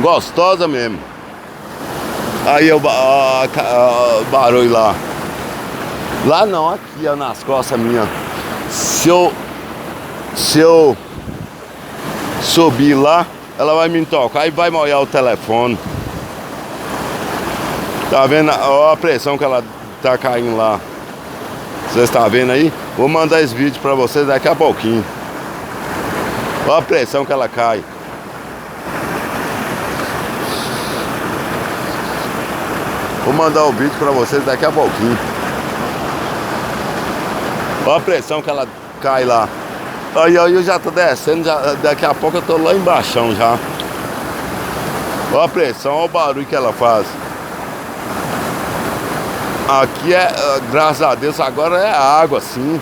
Gostosa mesmo. Aí o barulho lá. Lá não, aqui ó, nas costas minhas. Se eu subir lá, ela vai me tocar e vai molhar o telefone. Tá vendo? Olha a pressão que ela tá caindo lá. Vocês estão vendo aí? Vou mandar esse vídeo pra vocês daqui a pouquinho. Olha a pressão que ela cai. Vou mandar o vídeo pra vocês daqui a pouquinho. Olha a pressão que ela cai lá. Aí eu já tô descendo, daqui a pouco eu tô lá embaixo já. Olha a pressão, olha o barulho que ela faz. Aqui graças a Deus, agora é água sim.